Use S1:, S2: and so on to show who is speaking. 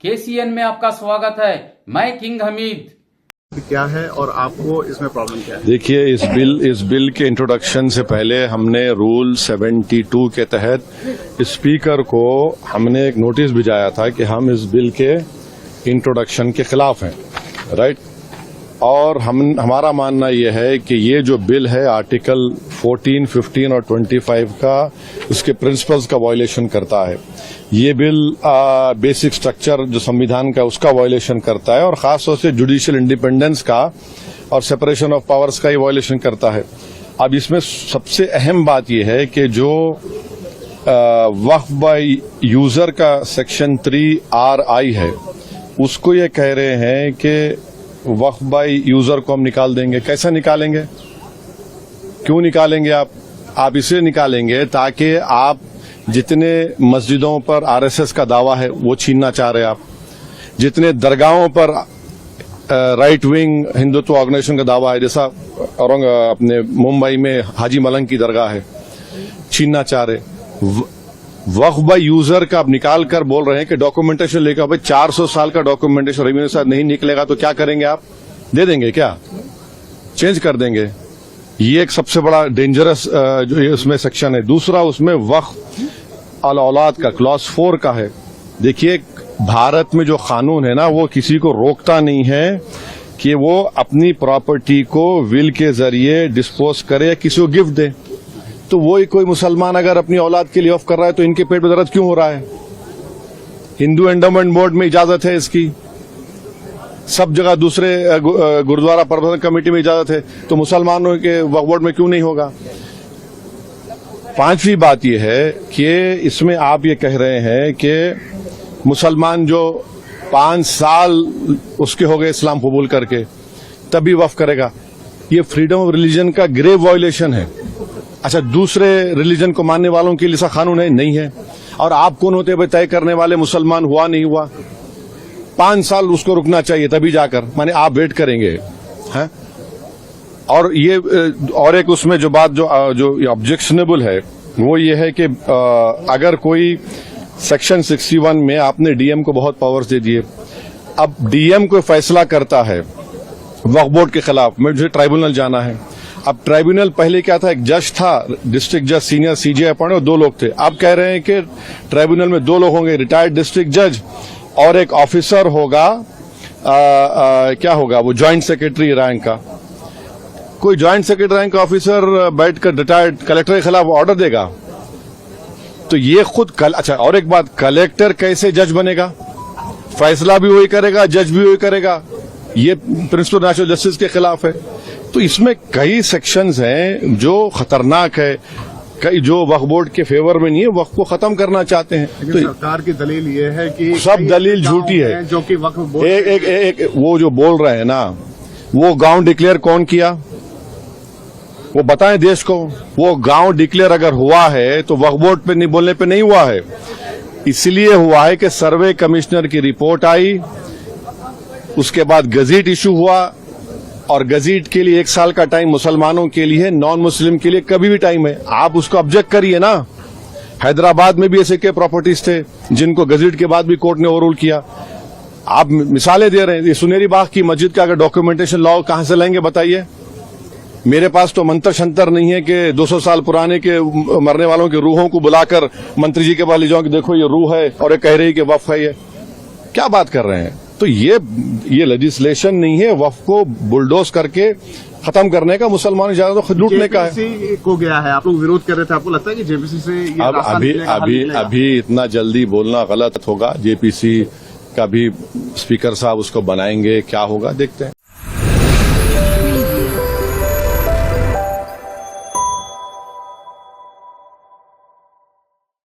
S1: KCN में आपका स्वागत है। मैं किंग हमीद।
S2: क्या है और आपको इसमें प्रॉब्लम क्या है?
S3: देखिए, इस बिल के इंट्रोडक्शन से पहले हमने रूल 72 के तहत स्पीकर को हमने एक नोटिस भिजाया था कि हम इस बिल के इंट्रोडक्शन के खिलाफ हैं, राइट। और हमारा मानना यह है कि ये जो बिल है आर्टिकल 14, 15 और 25 का उसके प्रिंसिपल्स का वायलेशन करता है। ये बिल बेसिक स्ट्रक्चर जो संविधान का उसका वायलेशन करता है और खास तौर से जुडिशियल इंडिपेंडेंस का और सेपरेशन ऑफ पावर्स का ये वायलेशन करता है। अब इसमें सबसे अहम बात यह है कि जो वक्फ बाय यूजर का सेक्शन 3RI है उसको ये कह रहे हैं कि वक्फ बाय यूजर को हम निकाल देंगे। कैसे निकालेंगे, क्यों निकालेंगे? आप इसलिए निकालेंगे ताकि आप जितने मस्जिदों पर RSS का दावा है वो छीनना चाह रहे हैं, आप जितने दरगाहों पर राइट विंग हिंदुत्व ऑर्गेनाइजेशन का दावा है, जैसा अपने मुंबई में हाजी मलंग की दरगाह है, छीनना चाह रहे। वक्फ बाय यूजर का आप निकाल कर बोल रहे हैं कि डॉक्यूमेंटेशन लेकर भाई 400 साल का डॉक्यूमेंटेशन रेवेन्यू साथ नहीं निकलेगा तो क्या करेंगे? आप दे देंगे क्या? चेंज कर देंगे? ये एक सबसे बड़ा डेंजरस जो उसमें सेक्शन है। दूसरा, उसमें वक्फ अल औलाद का क्लॉज 4 का है। देखिए, भारत में जो कानून है ना वो किसी को रोकता नहीं है कि वो अपनी प्रॉपर्टी को विल के जरिए डिस्पोज करे या किसी को गिफ्ट दे। तो वही कोई मुसलमान अगर अपनी औलाद के लिए वक्फ कर रहा है तो इनके पेट में दर्द क्यों हो रहा है? हिंदू एंडोमेंट बोर्ड में इजाजत है इसकी, सब जगह दूसरे गुरुद्वारा प्रबंधन कमेटी में इजाजत है, तो मुसलमानों के वक्फ बोर्ड में क्यों नहीं होगा? पांचवी बात यह है कि इसमें आप ये कह रहे हैं कि मुसलमान जो 5 साल उसके हो गए इस्लाम कबूल करके तभी वक्फ करेगा। ये फ्रीडम ऑफ रिलीजन का ग्रेव वायलेशन है। अच्छा, दूसरे रिलीजन को मानने वालों के लिए ऐसा कानून है? नहीं है। और आप कौन होते हैं तय करने वाले मुसलमान हुआ नहीं हुआ? 5 साल उसको रुकना चाहिए तभी जाकर, माने आप वेट करेंगे हैं? और ये और एक उसमें जो बात जो ऑब्जेक्शनेबल है वो ये है कि अगर कोई सेक्शन 61 में आपने डीएम को बहुत पावर्स दे दिए, अब डीएम को फैसला करता है वक्फ बोर्ड के खिलाफ, मुझे ट्राइब्यूनल जाना है। अब ट्राइब्यूनल पहले क्या था, एक जज था, डिस्ट्रिक्ट जज, सीनियर CJ अपॉइंट, और 2 लोग थे। अब कह रहे हैं कि ट्राइब्यूनल में 2 लोग होंगे, रिटायर्ड डिस्ट्रिक्ट जज और एक ऑफिसर होगा, क्या होगा वो, ज्वाइंट सेक्रेटरी रैंक का। कोई ज्वाइंट सेक्रेटरी रैंक का ऑफिसर बैठकर रिटायर्ड कलेक्टर के खिलाफ ऑर्डर देगा? तो ये खुद अच्छा, और एक बात, कलेक्टर कैसे जज बनेगा? फैसला भी वही करेगा, जज भी वही करेगा। ये प्रिंसिपल नेचुरल जस्टिस के खिलाफ है। तो इसमें कई सेक्शंस हैं जो खतरनाक है, कई जो वक्फ बोर्ड के फेवर में नहीं है, वक्फ को खत्म करना चाहते हैं।
S2: तो सरकार की दलील ये है कि
S3: सब दलील झूठी है
S2: जो कि वक्फ बोर्ड
S3: एक वो जो बोल रहे हैं ना, वो गांव डिक्लेयर कौन किया वो बताएं देश को। वो गांव डिक्लेयर अगर हुआ है तो वक्फ बोर्ड पे नहीं बोलने पे नहीं हुआ है, इसलिए हुआ है कि सर्वे कमिश्नर की रिपोर्ट आई, उसके बाद गजीट इशू हुआ, और गजीट के लिए 1 साल का टाइम मुसलमानों के लिए है, नॉन मुस्लिम के लिए कभी भी टाइम है। आप उसको ऑब्जेक्ट करिए ना। हैदराबाद में भी ऐसे के प्रॉपर्टीज थे जिनको गजीट के बाद भी कोर्ट ने ओवररूल किया। आप मिसालें दे रहे हैं। ये सुनेरी बाग की मस्जिद का अगर डॉक्यूमेंटेशन लाओ कहां से लाएंगे बताइए? मेरे पास तो मंत्र शंतर नहीं है कि 200 साल पुराने के मरने वालों की रूहों को बुलाकर मंत्री जी के पास ले जाऊं कि देखो ये रूह है और ये कह रही है कि वक्फ है। ये क्या बात कर रहे हैं? तो ये लेजिस्लेशन नहीं है वक्फ को बुलडोज करके खत्म करने का, मुसलमान ज्यादा तो खुद लूटने का है।
S2: JPC को गया है, आप लोग विरोध कर रहे थे, आपको लगता है कि JPC से ये
S3: अभी इतना जल्दी बोलना गलत होगा। JPC का भी स्पीकर साहब उसको बनाएंगे, क्या होगा देखते हैं।